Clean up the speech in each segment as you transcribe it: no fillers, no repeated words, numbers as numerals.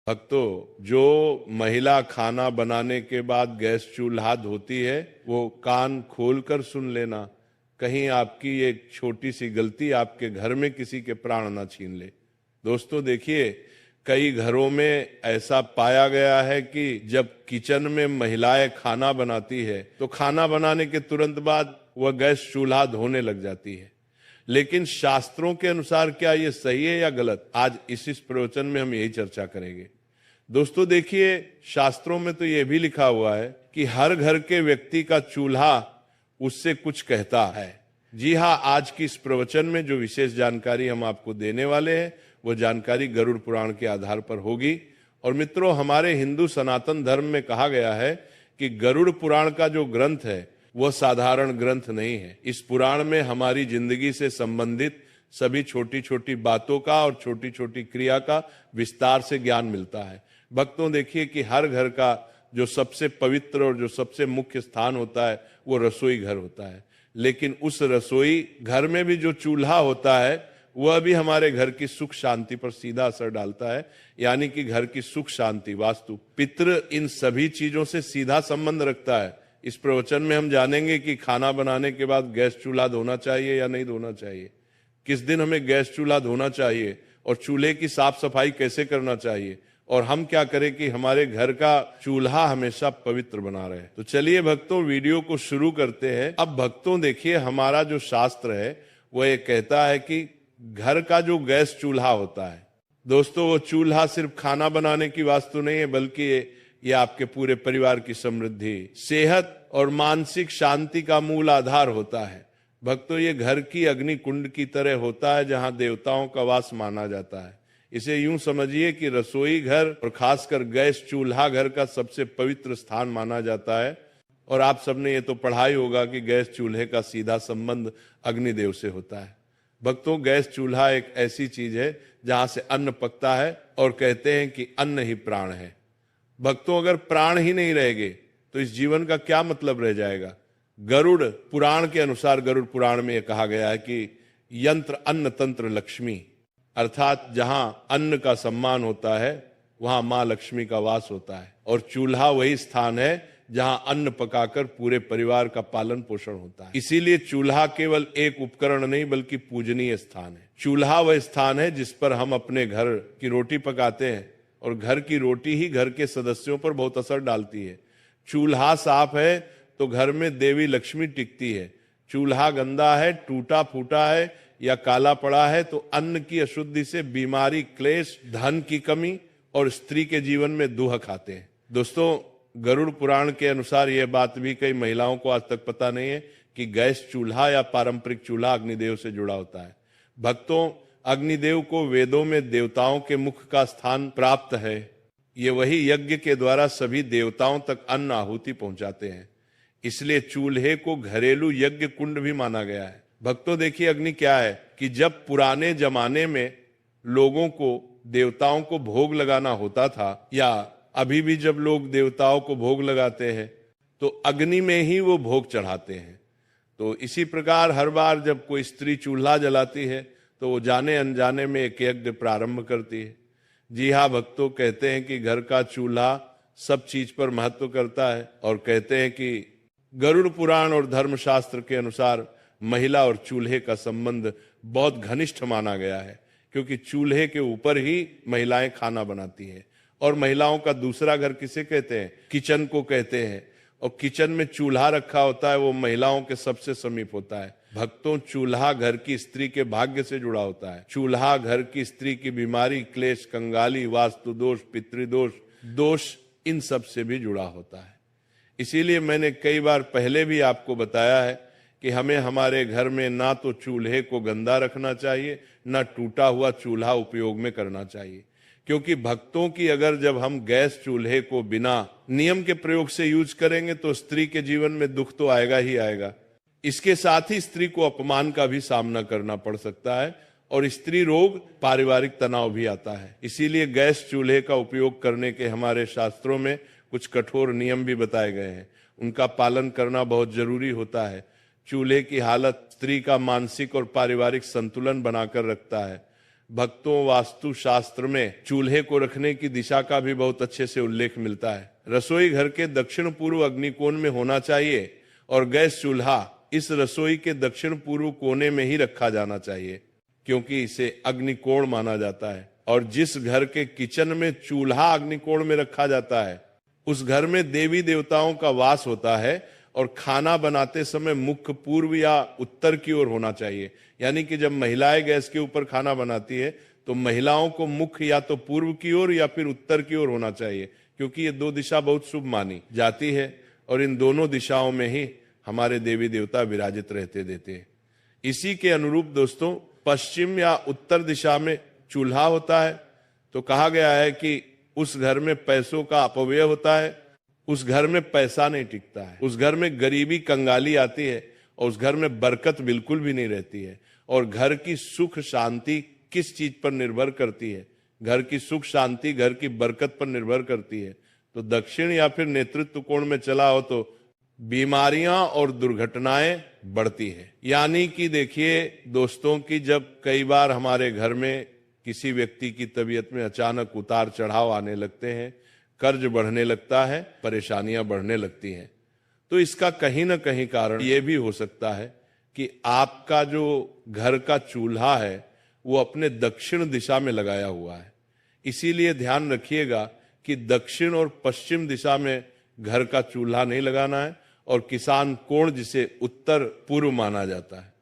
भक्तों, जो महिला खाना बनाने के बाद गैस चूल्हा धोती है, वो कान खोलकर सुन लेना, कहीं आपकी एक छोटी सी गलती आपके घर में किसी के प्राण ना छीन ले। दोस्तों देखिए, कई घरों में ऐसा पाया गया है कि जब किचन में महिलाएं खाना बनाती है तो खाना बनाने के तुरंत बाद वह गैस चूल्हा धोने लग जाती है। लेकिन शास्त्रों के अनुसार क्या ये सही है या गलत, आज इस प्रवचन में हम यही चर्चा करेंगे। दोस्तों देखिए, शास्त्रों में तो यह भी लिखा हुआ है कि हर घर के व्यक्ति का चूल्हा उससे कुछ कहता है। जी हाँ, आज की इस प्रवचन में जो विशेष जानकारी हम आपको देने वाले हैं वो जानकारी गरुड़ पुराण के आधार पर होगी। और मित्रों, हमारे हिंदू सनातन धर्म में कहा गया है कि गरुड़ पुराण का जो ग्रंथ है वह साधारण ग्रंथ नहीं है। इस पुराण में हमारी जिंदगी से संबंधित सभी छोटी छोटी बातों का और छोटी छोटी क्रिया का विस्तार से ज्ञान मिलता है। भक्तों देखिए कि हर घर का जो सबसे पवित्र और जो सबसे मुख्य स्थान होता है वो रसोई घर होता है। लेकिन उस रसोई घर में भी जो चूल्हा होता है वह भी हमारे घर की सुख शांति पर सीधा असर डालता है। यानी कि घर की सुख शांति, वास्तु, पितृ, इन सभी चीजों से सीधा संबंध रखता है। इस प्रवचन में हम जानेंगे कि खाना बनाने के बाद गैस चूल्हा धोना चाहिए या नहीं धोना चाहिए, किस दिन हमें गैस चूल्हा धोना चाहिए और चूल्हे की साफ सफाई कैसे करना चाहिए, और हम क्या करें कि हमारे घर का चूल्हा हमेशा पवित्र बना रहे। तो चलिए भक्तों, वीडियो को शुरू करते हैं। अब भक्तों देखिए, हमारा जो शास्त्र है वो ये कहता है कि घर का जो गैस चूल्हा होता है, दोस्तों वो चूल्हा सिर्फ खाना बनाने की वास्तु नहीं है, बल्कि ये आपके पूरे परिवार की समृद्धि, सेहत और मानसिक शांति का मूल आधार होता है। भक्तों, ये घर की अग्नि कुंड की तरह होता है जहां देवताओं का वास माना जाता है। इसे यूं समझिए कि रसोई घर और खासकर गैस चूल्हा घर का सबसे पवित्र स्थान माना जाता है। और आप सबने ये तो पढ़ा ही होगा कि गैस चूल्हे का सीधा संबंध अग्निदेव से होता है। भक्तों, गैस चूल्हा एक ऐसी चीज है जहां से अन्न पकता है और कहते हैं कि अन्न ही प्राण है। भक्तों, अगर प्राण ही नहीं रहेंगे तो इस जीवन का क्या मतलब रह जाएगा। गरुड़ पुराण के अनुसार, गरुड़ पुराण में यह कहा गया है कि यंत्र अन्न तंत्र लक्ष्मी, अर्थात जहां अन्न का सम्मान होता है वहां मां लक्ष्मी का वास होता है। और चूल्हा वही स्थान है जहां अन्न पकाकर पूरे परिवार का पालन पोषण होता है। इसीलिए चूल्हा केवल एक उपकरण नहीं बल्कि पूजनीय स्थान है। चूल्हा वह स्थान है जिस पर हम अपने घर की रोटी पकाते हैं, और घर की रोटी ही घर के सदस्यों पर बहुत असर डालती है। चूल्हा साफ है तो घर में देवी लक्ष्मी टिकती है। चूल्हा गंदा है, टूटा फूटा है या काला पड़ा है तो अन्न की अशुद्धि से बीमारी, क्लेश, धन की कमी और स्त्री के जीवन में दुख आते हैं। दोस्तों, गरुड़ पुराण के अनुसार यह बात भी कई महिलाओं को आज तक पता नहीं है कि गैस चूल्हा या पारंपरिक चूल्हा अग्निदेव से जुड़ा होता है। भक्तों, अग्निदेव को वेदों में देवताओं के मुख का स्थान प्राप्त है। ये वही यज्ञ के द्वारा सभी देवताओं तक अन्न आहुति पहुंचाते हैं। इसलिए चूल्हे को घरेलू यज्ञ कुंड भी माना गया है। भक्तों देखिए, अग्नि क्या है कि जब पुराने जमाने में लोगों को देवताओं को भोग लगाना होता था, या अभी भी जब लोग देवताओं को भोग लगाते हैं तो अग्नि में ही वो भोग चढ़ाते हैं। तो इसी प्रकार हर बार जब कोई स्त्री चूल्हा जलाती है तो वो जाने अनजाने में एक यज्ञ प्रारंभ करती है। जी हाँ भक्तों, कहते हैं कि घर का चूल्हा सब चीज पर महत्व करता है। और कहते हैं कि गरुड़ पुराण और धर्मशास्त्र के अनुसार महिला और चूल्हे का संबंध बहुत घनिष्ठ माना गया है, क्योंकि चूल्हे के ऊपर ही महिलाएं खाना बनाती हैं। और महिलाओं का दूसरा घर किसे कहते हैं? किचन को कहते हैं। और किचन में चूल्हा रखा होता है, वो महिलाओं के सबसे समीप होता है। भक्तों, चूल्हा घर की स्त्री के भाग्य से जुड़ा होता है। चूल्हा घर की स्त्री की बीमारी, क्लेश, कंगाली, वास्तु दोष, पितृदोष, दोष, इन सब से भी जुड़ा होता है। इसीलिए मैंने कई बार पहले भी आपको बताया है कि हमें हमारे घर में ना तो चूल्हे को गंदा रखना चाहिए, ना टूटा हुआ चूल्हा उपयोग में करना चाहिए। क्योंकि भक्तों की अगर जब हम गैस चूल्हे को बिना नियम के प्रयोग से यूज करेंगे तो स्त्री के जीवन में दुख तो आएगा ही आएगा। इसके साथ ही स्त्री को अपमान का भी सामना करना पड़ सकता है और स्त्री रोग, पारिवारिक तनाव भी आता है। इसीलिए गैस चूल्हे का उपयोग करने के हमारे शास्त्रों में कुछ कठोर नियम भी बताए गए हैं। उनका पालन करना बहुत जरूरी होता है। चूल्हे की हालत स्त्री का मानसिक और पारिवारिक संतुलन बनाकर रखता है। भक्तों वास्तु शास्त्र में चूल्हे को रखने की दिशा का भी बहुत अच्छे से उल्लेख मिलता है। रसोई घर के दक्षिण पूर्व अग्निकोण में होना चाहिए और गैस चूल्हा इस रसोई के दक्षिण पूर्व कोने में ही रखा जाना चाहिए, क्योंकि इसे अग्निकोण माना जाता है। और जिस घर के किचन में चूल्हा अग्निकोण में रखा जाता है उस घर में देवी देवताओं का वास होता है और खाना बनाते समय मुख्य पूर्व या उत्तर की ओर होना चाहिए। यानी कि जब महिलाएं गैस के ऊपर खाना बनाती है तो महिलाओं को मुख्य या तो पूर्व की ओर या फिर उत्तर की ओर होना चाहिए, क्योंकि ये दो दिशा बहुत शुभ मानी जाती है और इन दोनों दिशाओं में ही हमारे देवी देवता विराजित रहते देते हैं। इसी के अनुरूप दोस्तों पश्चिम या उत्तर दिशा में चूल्हा होता है तो कहा गया है कि उस घर में पैसों का अपव्यय होता है, उस घर में पैसा नहीं टिकता है, उस घर में गरीबी कंगाली आती है और उस घर में बरकत बिल्कुल भी नहीं रहती है। और घर की सुख शांति किस चीज पर निर्भर करती है? घर की सुख शांति घर की बरकत पर निर्भर करती है। तो दक्षिण या फिर नेतृत्व कोण में चला हो तो बीमारियां और दुर्घटनाएं बढ़ती है। यानी कि देखिए दोस्तों कि जब कई बार हमारे घर में किसी व्यक्ति की तबीयत में अचानक उतार चढ़ाव आने लगते हैं, कर्ज बढ़ने लगता है, परेशानियां बढ़ने लगती हैं, तो इसका कहीं ना कहीं कारण यह भी हो सकता है कि आपका जो घर का चूल्हा है वो अपने दक्षिण दिशा में लगाया हुआ है। इसीलिए ध्यान रखिएगा कि दक्षिण और पश्चिम दिशा में घर का चूल्हा नहीं लगाना है। और किसान कोण जिसे उत्तर पूर्व माना जाता है,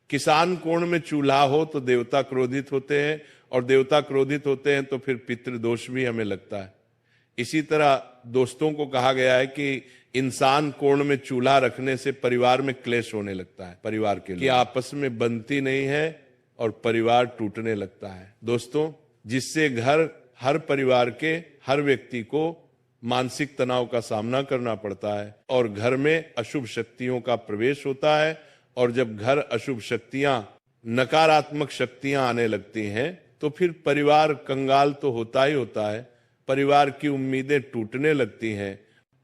किसान कोण में चूल्हा हो तो देवता क्रोधित होते हैं और देवता क्रोधित होते हैं तो फिर पितृदोष भी हमें लगता है। इसी तरह दोस्तों को कहा गया है कि इंसान कोण में चूल्हा रखने से परिवार में क्लेश होने लगता है, परिवार के लिए आपस में बनती नहीं है और परिवार टूटने लगता है दोस्तों, जिससे घर हर परिवार के हर व्यक्ति को मानसिक तनाव का सामना करना पड़ता है और घर में अशुभ शक्तियों का प्रवेश होता है। और जब घर अशुभ शक्तियां नकारात्मक शक्तियां आने लगती हैं तो फिर परिवार कंगाल तो होता ही होता है, परिवार की उम्मीदें टूटने लगती हैं,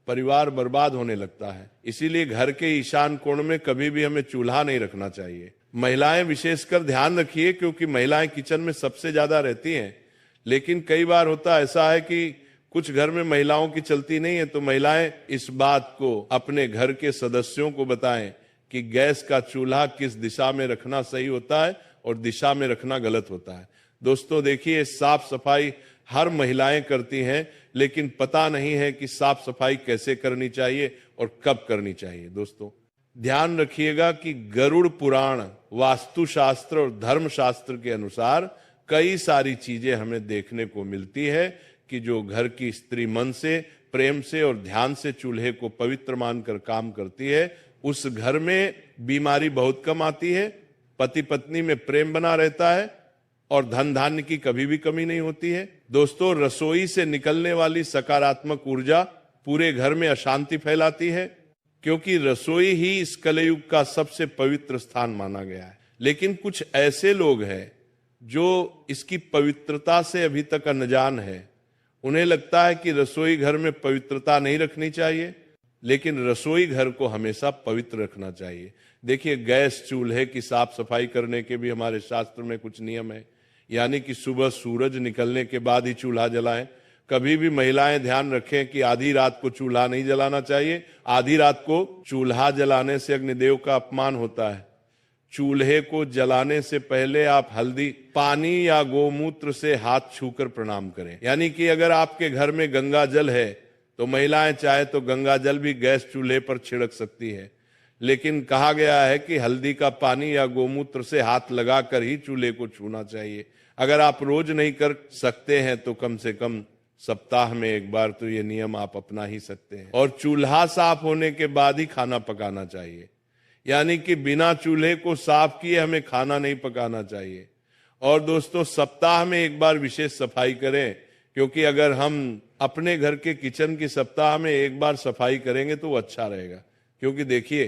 परिवार बर्बाद होने लगता है। इसीलिए घर के ईशान कोण में कभी भी हमें चूल्हा नहीं रखना चाहिए। महिलाएं विशेषकर ध्यान रखिए, क्योंकि महिलाएं किचन में सबसे ज्यादा रहती हैं। लेकिन कई बार होता ऐसा है कि कुछ घर में महिलाओं की चलती नहीं है, तो महिलाएं इस बात को अपने घर के सदस्यों को बताएं कि गैस का चूल्हा किस दिशा में रखना सही होता है और दिशा में रखना गलत होता है। दोस्तों देखिए, साफ सफाई हर महिलाएं करती हैं, लेकिन पता नहीं है कि साफ सफाई कैसे करनी चाहिए और कब करनी चाहिए। दोस्तों ध्यान रखिएगा कि गरुड़ पुराण, वास्तुशास्त्र और धर्मशास्त्र के अनुसार कई सारी चीजें हमें देखने को मिलती है कि जो घर की स्त्री मन से, प्रेम से और ध्यान से चूल्हे को पवित्र मानकर काम करती है, उस घर में बीमारी बहुत कम आती है, पति पत्नी में प्रेम बना रहता है और धन धान्य की कभी भी कमी नहीं होती है। दोस्तों रसोई से निकलने वाली सकारात्मक ऊर्जा पूरे घर में अशांति फैलाती है, क्योंकि रसोई ही इस कलयुग का सबसे पवित्र स्थान माना गया है। लेकिन कुछ ऐसे लोग हैं जो इसकी पवित्रता से अभी तक अनजान है। उन्हें लगता है कि रसोई घर में पवित्रता नहीं रखनी चाहिए, लेकिन रसोई घर को हमेशा पवित्र रखना चाहिए। देखिए गैस चूल्हे की साफ सफाई करने के भी हमारे शास्त्र में कुछ नियम है। यानी कि सुबह सूरज निकलने के बाद ही चूल्हा जलाएं। कभी भी महिलाएं ध्यान रखें कि आधी रात को चूल्हा नहीं जलाना चाहिए। आधी रात को चूल्हा जलाने से अग्निदेव का अपमान होता है। चूल्हे को जलाने से पहले आप हल्दी, पानी या गोमूत्र से हाथ छूकर प्रणाम करें। यानी कि अगर आपके घर में गंगा जल है तो महिलाएं चाहे तो गंगा जल भी गैस चूल्हे पर छिड़क सकती है, लेकिन कहा गया है कि हल्दी का पानी या गोमूत्र से हाथ लगाकर ही चूल्हे को छूना चाहिए। अगर आप रोज नहीं कर सकते हैं तो कम से कम सप्ताह में एक बार तो ये नियम आप अपना ही सकते हैं। और चूल्हा साफ होने के बाद ही खाना पकाना चाहिए। यानी कि बिना चूल्हे को साफ किए हमें खाना नहीं पकाना चाहिए। और दोस्तों सप्ताह में एक बार विशेष सफाई करें, क्योंकि अगर हम अपने घर के किचन की सप्ताह में एक बार सफाई करेंगे तो वो अच्छा रहेगा। क्योंकि देखिए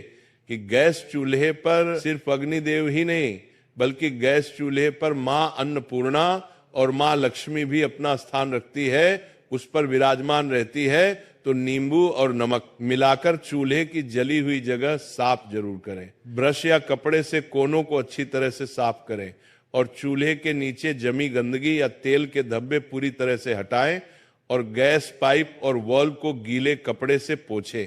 कि गैस चूल्हे पर सिर्फ अग्निदेव ही नहीं, बल्कि गैस चूल्हे पर मां अन्नपूर्णा और मां लक्ष्मी भी अपना स्थान रखती है, उस पर विराजमान रहती है। तो नींबू और नमक मिलाकर चूल्हे की जली हुई जगह साफ जरूर करें। ब्रश या कपड़े से कोनों को अच्छी तरह से साफ करें और चूल्हे के नीचे जमी गंदगी या तेल के धब्बे पूरी तरह से हटाएं और गैस पाइप और वॉल्व को गीले कपड़े से पोंछें।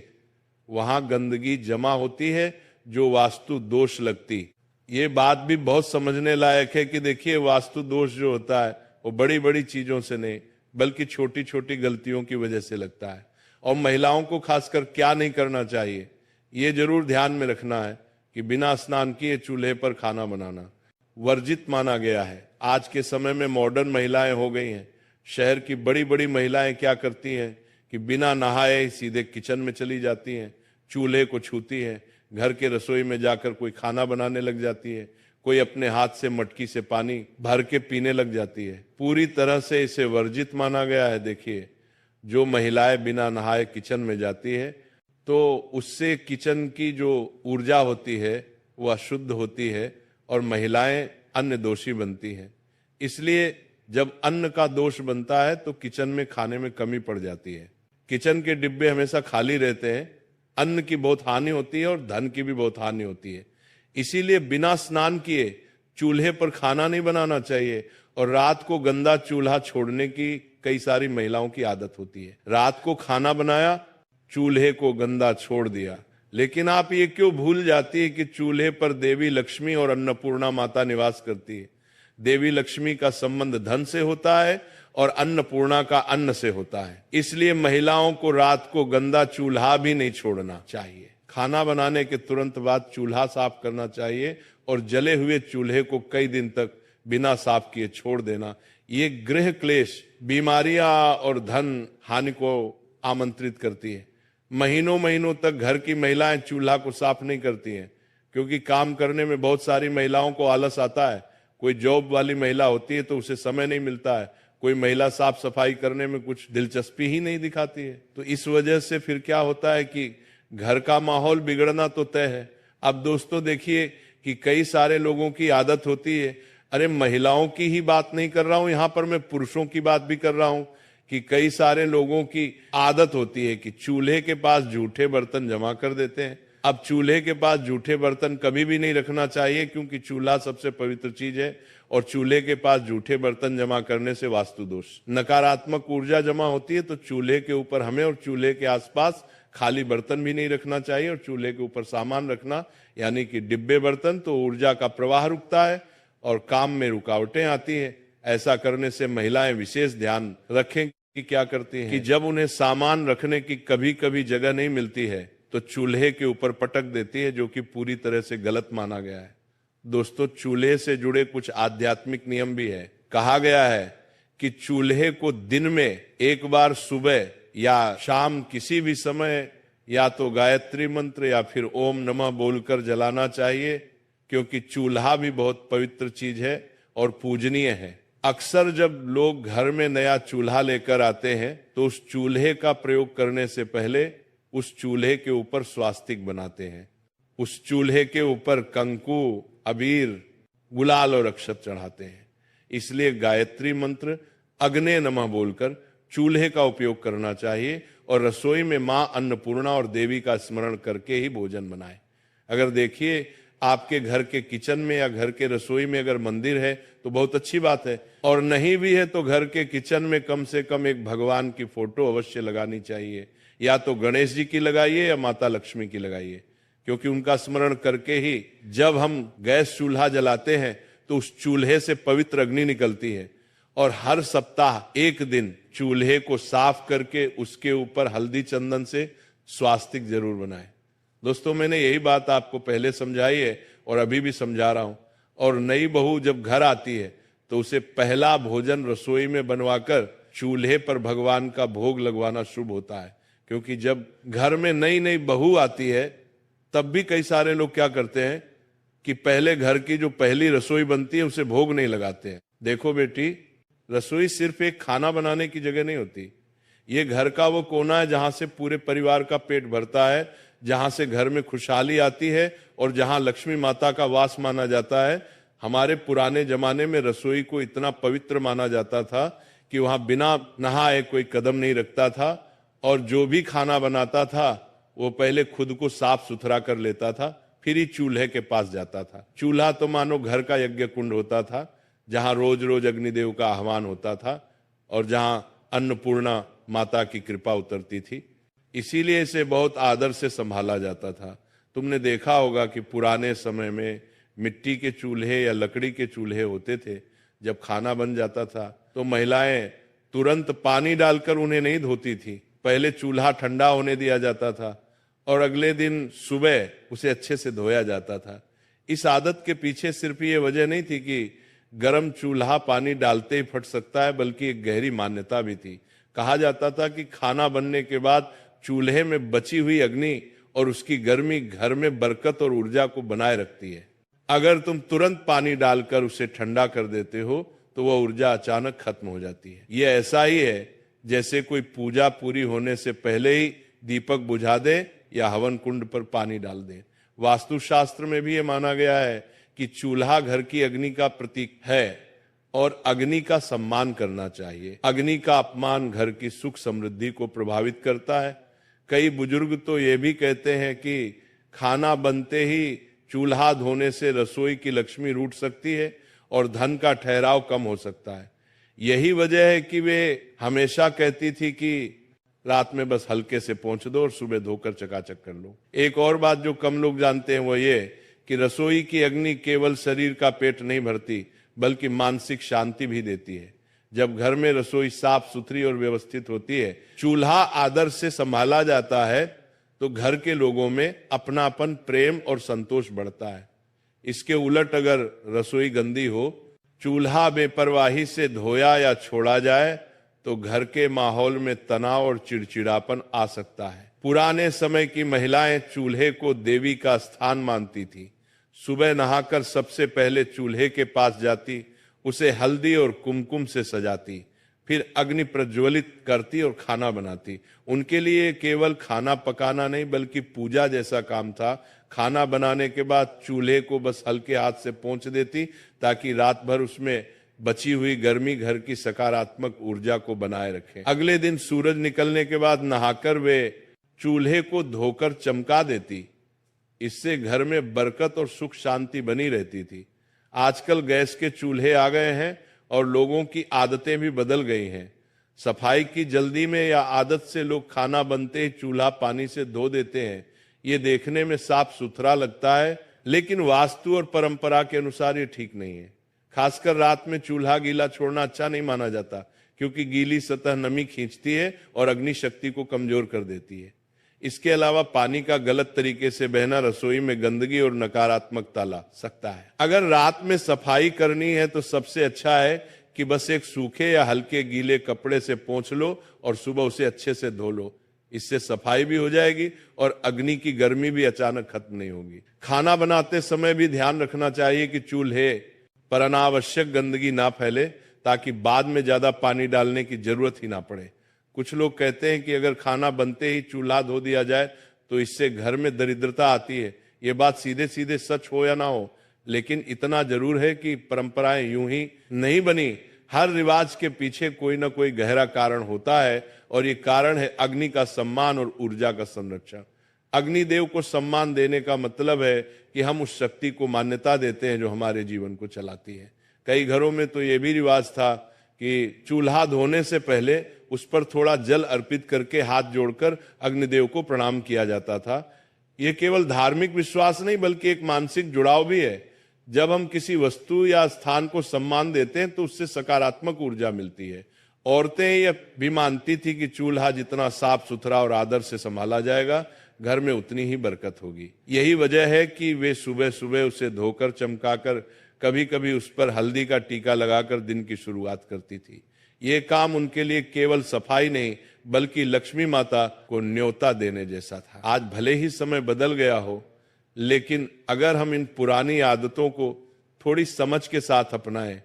वहां गंदगी जमा होती है जो वास्तु दोष लगती। ये बात भी बहुत समझने लायक है कि देखिए, वास्तु दोष जो होता है वो बड़ी बड़ी चीजों से नहीं बल्कि छोटी छोटी गलतियों की वजह से लगता है। और महिलाओं को खासकर क्या नहीं करना चाहिए, ये जरूर ध्यान में रखना है कि बिना स्नान किए चूल्हे पर खाना बनाना वर्जित माना गया है। आज के समय में मॉडर्न महिलाएं हो गई हैं। शहर की बड़ी बड़ी महिलाएं क्या करती हैं कि बिना नहाए सीधे किचन में चली जाती हैं, चूल्हे को छूती हैं, घर के रसोई में जाकर कोई खाना बनाने लग जाती है, कोई अपने हाथ से मटकी से पानी भर के पीने लग जाती है। पूरी तरह से इसे वर्जित माना गया है। देखिए, जो महिलाएं बिना नहाए किचन में जाती है तो उससे किचन की जो ऊर्जा होती है वो अशुद्ध होती है और महिलाएं अन्न दोषी बनती हैं। इसलिए जब अन्न का दोष बनता है तो किचन में खाने में कमी पड़ जाती है। किचन के डिब्बे हमेशा खाली रहते हैं, अन्न की बहुत हानि होती है और धन की भी बहुत हानि होती है। इसीलिए बिना स्नान किए चूल्हे पर खाना नहीं बनाना चाहिए। और रात को गंदा चूल्हा छोड़ने की कई सारी महिलाओं की आदत होती है। रात को खाना बनाया, चूल्हे को गंदा छोड़ दिया। लेकिन आप ये क्यों भूल जाती है कि चूल्हे पर देवी लक्ष्मी और अन्नपूर्णा माता निवास करती है। देवी लक्ष्मी का संबंध धन से होता है और अन्नपूर्णा का अन्न से होता है। इसलिए महिलाओं को रात को गंदा चूल्हा भी नहीं छोड़ना चाहिए। खाना बनाने के तुरंत बाद चूल्हा साफ करना चाहिए और जले हुए चूल्हे को कई दिन तक बिना साफ किए छोड़ देना। ये गृह क्लेश, बीमारियां और धन हानि को आमंत्रित करती है। महीनों महीनों तक घर की महिलाएं चूल्हा को साफ नहीं करती हैं, क्योंकि काम करने में बहुत सारी महिलाओं को आलस आता है। कोई जॉब वाली महिला होती है तो उसे समय नहीं मिलता है। कोई महिला साफ सफाई करने में कुछ दिलचस्पी ही नहीं दिखाती है। तो इस वजह से फिर क्या होता है कि घर का माहौल बिगड़ना तो तय है। अब दोस्तों देखिए कि कई सारे लोगों की आदत होती है, अरे महिलाओं की ही बात नहीं कर रहा हूं, यहां पर मैं पुरुषों की बात भी कर रहा हूं, कि कई सारे लोगों की आदत होती है कि चूल्हे के पास जूठे बर्तन जमा कर देते हैं। अब चूल्हे के पास जूठे बर्तन कभी भी नहीं रखना चाहिए, क्योंकि चूल्हा सबसे पवित्र चीज है और चूल्हे के पास जूठे बर्तन जमा करने से वास्तु दोष, नकारात्मक ऊर्जा जमा होती है। तो चूल्हे के ऊपर हमें और चूल्हे के आसपास खाली बर्तन भी नहीं रखना चाहिए। और चूल्हे के ऊपर सामान रखना यानी कि डिब्बे बर्तन, तो ऊर्जा का प्रवाह रुकता है और काम में रुकावटें आती है। ऐसा करने से महिलाएं विशेष ध्यान रखें कि क्या करती हैं कि जब उन्हें सामान रखने की कभी कभी जगह नहीं मिलती है तो चूल्हे के ऊपर पटक देती है, जो कि पूरी तरह से गलत माना गया है। दोस्तों, चूल्हे से जुड़े कुछ आध्यात्मिक नियम भी है। कहा गया है कि चूल्हे को दिन में एक बार सुबह या शाम किसी भी समय या तो गायत्री मंत्र या फिर ओम नमः बोलकर जलाना चाहिए, क्योंकि चूल्हा भी बहुत पवित्र चीज है और पूजनीय है। अक्सर जब लोग घर में नया चूल्हा लेकर आते हैं तो उस चूल्हे का प्रयोग करने से पहले उस चूल्हे के ऊपर स्वास्तिक बनाते हैं। उस चूल्हे के ऊपर कंकु, अबीर, गुलाल और अक्षत चढ़ाते हैं। इसलिए गायत्री मंत्र, अग्ने नमः बोलकर चूल्हे का उपयोग करना चाहिए और रसोई में मां अन्नपूर्णा और देवी का स्मरण करके ही भोजन बनाएं। अगर देखिए आपके घर के किचन में या घर के रसोई में अगर मंदिर है तो बहुत अच्छी बात है, और नहीं भी है तो घर के किचन में कम से कम एक भगवान की फोटो अवश्य लगानी चाहिए। या तो गणेश जी की लगाइए या माता लक्ष्मी की लगाइए, क्योंकि उनका स्मरण करके ही जब हम गैस चूल्हा जलाते हैं तो उस चूल्हे से पवित्र अग्नि निकलती है। और हर सप्ताह एक दिन चूल्हे को साफ करके उसके ऊपर हल्दी चंदन से स्वास्तिक जरूर बनाएं। दोस्तों, मैंने यही बात आपको पहले समझाई है और अभी भी समझा रहा हूं। और नई बहू जब घर आती है तो उसे पहला भोजन रसोई में बनवाकर चूल्हे पर भगवान का भोग लगवाना शुभ होता है। क्योंकि जब घर में नई नई बहू आती है तब भी कई सारे लोग क्या करते हैं कि पहले घर की जो पहली रसोई बनती है उसे भोग नहीं लगाते हैं। देखो बेटी, रसोई सिर्फ एक खाना बनाने की जगह नहीं होती। ये घर का वो कोना है जहां से पूरे परिवार का पेट भरता है, जहां से घर में खुशहाली आती है और जहां लक्ष्मी माता का वास माना जाता है। हमारे पुराने जमाने में रसोई को इतना पवित्र माना जाता था कि वहां बिना नहाए कोई कदम नहीं रखता था, और जो भी खाना बनाता था वो पहले खुद को साफ सुथरा कर लेता था, फिर ही चूल्हे के पास जाता था। चूल्हा तो मानो घर का यज्ञ कुंड होता था, जहां रोज रोज अग्निदेव का आह्वान होता था और जहां अन्नपूर्णा माता की कृपा उतरती थी। इसीलिए इसे बहुत आदर से संभाला जाता था। तुमने देखा होगा कि पुराने समय में मिट्टी के चूल्हे या लकड़ी के चूल्हे होते थे। जब खाना बन जाता था तो महिलाएं तुरंत पानी डालकर उन्हें नहीं धोती थी। पहले चूल्हा ठंडा होने दिया जाता था और अगले दिन सुबह उसे अच्छे से धोया जाता था। इस आदत के पीछे सिर्फ ये वजह नहीं थी कि गर्म चूल्हा पानी डालते ही फट सकता है, बल्कि एक गहरी मान्यता भी थी। कहा जाता था कि खाना बनने के बाद चूल्हे में बची हुई अग्नि और उसकी गर्मी घर में बरकत और ऊर्जा को बनाए रखती है। अगर तुम तुरंत पानी डालकर उसे ठंडा कर देते हो तो वह ऊर्जा अचानक खत्म हो जाती है। यह ऐसा ही है जैसे कोई पूजा पूरी होने से पहले ही दीपक बुझा दे या हवन कुंड पर पानी डाल दे। वास्तुशास्त्र में भी यह माना गया है कि चूल्हा घर की अग्नि का प्रतीक है और अग्नि का सम्मान करना चाहिए। अग्नि का अपमान घर की सुख समृद्धि को प्रभावित करता है। कई बुजुर्ग तो ये भी कहते हैं कि खाना बनते ही चूल्हा धोने से रसोई की लक्ष्मी रूठ सकती है और धन का ठहराव कम हो सकता है। यही वजह है कि वे हमेशा कहती थी कि रात में बस हल्के से पोंछ दो और सुबह धोकर चकाचक कर लो। एक और बात जो कम लोग जानते हैं वो ये कि रसोई की अग्नि केवल शरीर का पेट नहीं भरती, बल्कि मानसिक शांति भी देती है। जब घर में रसोई साफ सुथरी और व्यवस्थित होती है, चूल्हा आदर से संभाला जाता है, तो घर के लोगों में अपनापन, प्रेम और संतोष बढ़ता है। इसके उलट अगर रसोई गंदी हो, चूल्हा बेपरवाही से धोया या छोड़ा जाए तो घर के माहौल में तनाव और चिड़चिड़ापन आ सकता है। पुराने समय की महिलाएं चूल्हे को देवी का स्थान मानती थी। सुबह नहाकर सबसे पहले चूल्हे के पास जाती, उसे हल्दी और कुमकुम से सजाती, फिर अग्नि प्रज्वलित करती और खाना बनाती। उनके लिए केवल खाना पकाना नहीं बल्कि पूजा जैसा काम था। खाना बनाने के बाद चूल्हे को बस हल्के हाथ से पोंछ देती ताकि रात भर उसमें बची हुई गर्मी घर की सकारात्मक ऊर्जा को बनाए रखे। अगले दिन सूरज निकलने के बाद नहाकर वे चूल्हे को धोकर चमका देती। इससे घर में बरकत और सुख शांति बनी रहती थी। आजकल गैस के चूल्हे आ गए हैं और लोगों की आदतें भी बदल गई हैं। सफाई की जल्दी में या आदत से लोग खाना बनते ही चूल्हा पानी से धो देते हैं। ये देखने में साफ सुथरा लगता है, लेकिन वास्तु और परंपरा के अनुसार ये ठीक नहीं है। खासकर रात में चूल्हा गीला छोड़ना अच्छा नहीं माना जाता, क्योंकि गीली सतह नमी खींचती है और अग्नि शक्ति को कमजोर कर देती है। इसके अलावा पानी का गलत तरीके से बहना रसोई में गंदगी और नकारात्मकता ला सकता है। अगर रात में सफाई करनी है तो सबसे अच्छा है कि बस एक सूखे या हल्के गीले कपड़े से पोंछ लो और सुबह उसे अच्छे से धो लो। इससे सफाई भी हो जाएगी और अग्नि की गर्मी भी अचानक खत्म नहीं होगी। खाना बनाते समय भी ध्यान रखना चाहिए कि चूल्हे पर अनावश्यक गंदगी ना फैले, ताकि बाद में ज्यादा पानी डालने की जरूरत ही ना पड़े। कुछ लोग कहते हैं कि अगर खाना बनते ही चूल्हा धो दिया जाए तो इससे घर में दरिद्रता आती है। ये बात सीधे सीधे सच हो या ना हो, लेकिन इतना जरूर है कि परंपराएं यूं ही नहीं बनी। हर रिवाज के पीछे कोई ना कोई गहरा कारण होता है और ये कारण है अग्नि का सम्मान और ऊर्जा का संरक्षण। अग्निदेव को सम्मान देने का मतलब है कि हम उस शक्ति को मान्यता देते हैं जो हमारे जीवन को चलाती है। कई घरों में तो ये भी रिवाज था कि चूल्हा धोने से पहले उस पर थोड़ा जल अर्पित करके हाथ जोड़कर अग्निदेव को प्रणाम किया जाता था। ये केवल धार्मिक विश्वास नहीं बल्कि एक मानसिक जुड़ाव भी है। जब हम किसी वस्तु या स्थान को सम्मान देते हैं तो उससे सकारात्मक ऊर्जा मिलती है। औरतें यह भी मानती थी कि चूल्हा जितना साफ सुथरा और आदर से संभाला जाएगा, घर में उतनी ही बरकत होगी। यही वजह है कि वे सुबह सुबह उसे धोकर चमकाकर, कभी कभी उस पर हल्दी का टीका लगाकर दिन की शुरुआत करती थी। ये काम उनके लिए केवल सफाई नहीं बल्कि लक्ष्मी माता को न्योता देने जैसा था। आज भले ही समय बदल गया हो, लेकिन अगर हम इन पुरानी आदतों को थोड़ी समझ के साथ अपनाएं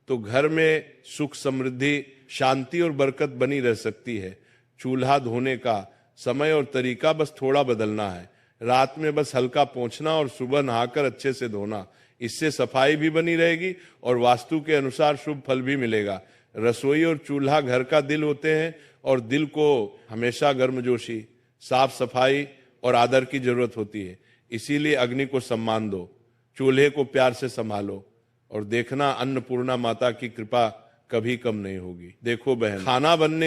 तो घर में सुख, समृद्धि, शांति और बरकत बनी रह सकती है। चूल्हा धोने का समय और तरीका बस थोड़ा बदलना है। रात में बस हल्का पोंछना और सुबह नहाकर अच्छे से धोना। इससे सफाई भी बनी रहेगी और वास्तु के अनुसार शुभ फल भी मिलेगा। रसोई और चूल्हा घर का दिल होते हैं और दिल को हमेशा गर्मजोशी, साफ सफाई और आदर की जरूरत होती है। इसीलिए अग्नि को सम्मान दो, चूल्हे को प्यार से संभालो और देखना अन्नपूर्णा माता की कृपा कभी कम नहीं होगी। देखो बहन, खाना बनने